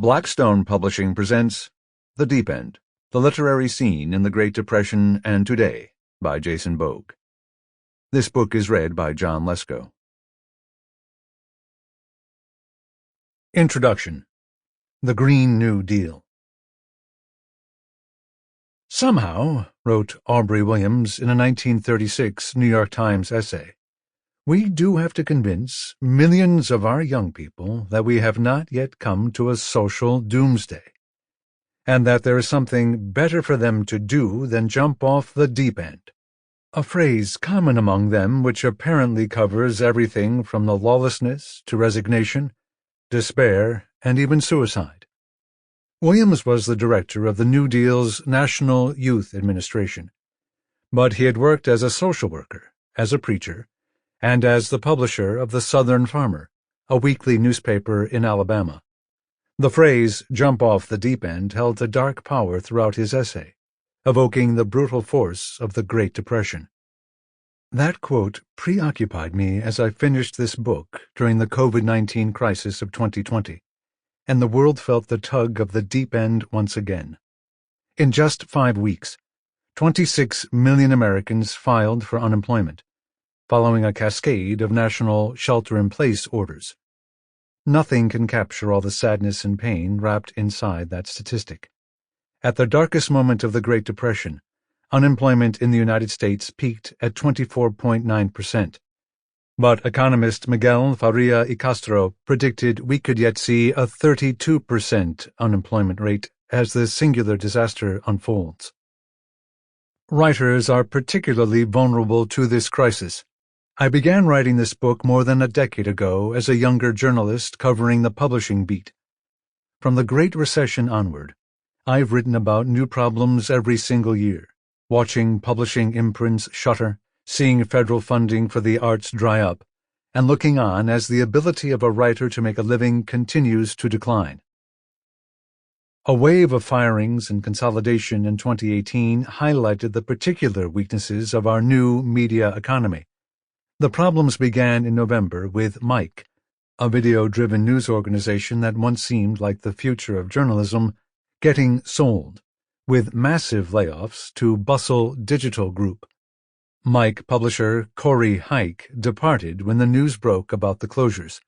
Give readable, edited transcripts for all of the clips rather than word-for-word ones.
Blackstone Publishing presents The Deep End, The Literary Scene in the Great Depression and Today by Jason Boog. This book is read by John Lescault. Introduction. The Green New Deal. Somehow, wrote Aubrey Williams in a 1936 New York Times essay, we do have to convince millions of our young people that we have not yet come to a social doomsday, and that there is something better for them to do than jump off the deep end, a phrase common among them which apparently covers everything from the lawlessness to resignation, despair, and even suicide. Williams was the director of the New Deal's National Youth Administration, but he had worked as a social worker, as a preacher, and as the publisher of The Southern Farmer, a weekly newspaper in Alabama. The phrase, jump off the deep end, held a dark power throughout his essay, evoking the brutal force of the Great Depression. That quote preoccupied me as I finished this book during the COVID-19 crisis of 2020, and the world felt the tug of the deep end once again. In just 5 weeks, 26 million Americans filed for unemployment, following a cascade of national shelter-in-place orders. Nothing can capture all the sadness and pain wrapped inside that statistic. At the darkest moment of the Great Depression, unemployment in the United States peaked at 24.9%. But economist Miguel Faria y Castro predicted we could yet see a 32% unemployment rate as this singular disaster unfolds. Writers are particularly vulnerable to this crisis. I began writing this book more than a decade ago as a younger journalist covering the publishing beat. From the Great Recession onward, I've written about new problems every single year, watching publishing imprints shutter, seeing federal funding for the arts dry up, and looking on as the ability of a writer to make a living continues to decline. A wave of firings and consolidation in 2018 highlighted the particular weaknesses of our new media economy. The problems began in November with Mike, a video-driven news organization that once seemed like the future of journalism, getting sold, with massive layoffs to Bustle Digital Group. Mike publisher Corey Hike departed when the news broke about the closures.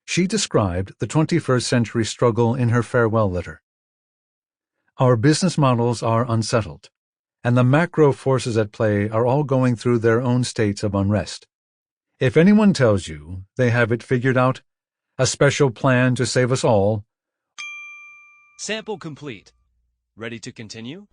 She described the 21st century struggle in her farewell letter. Our business models are unsettled, and the macro forces at play are all going through their own states of unrest. If anyone tells you they have it figured out, a special plan to save us all. Sample complete. Ready to continue?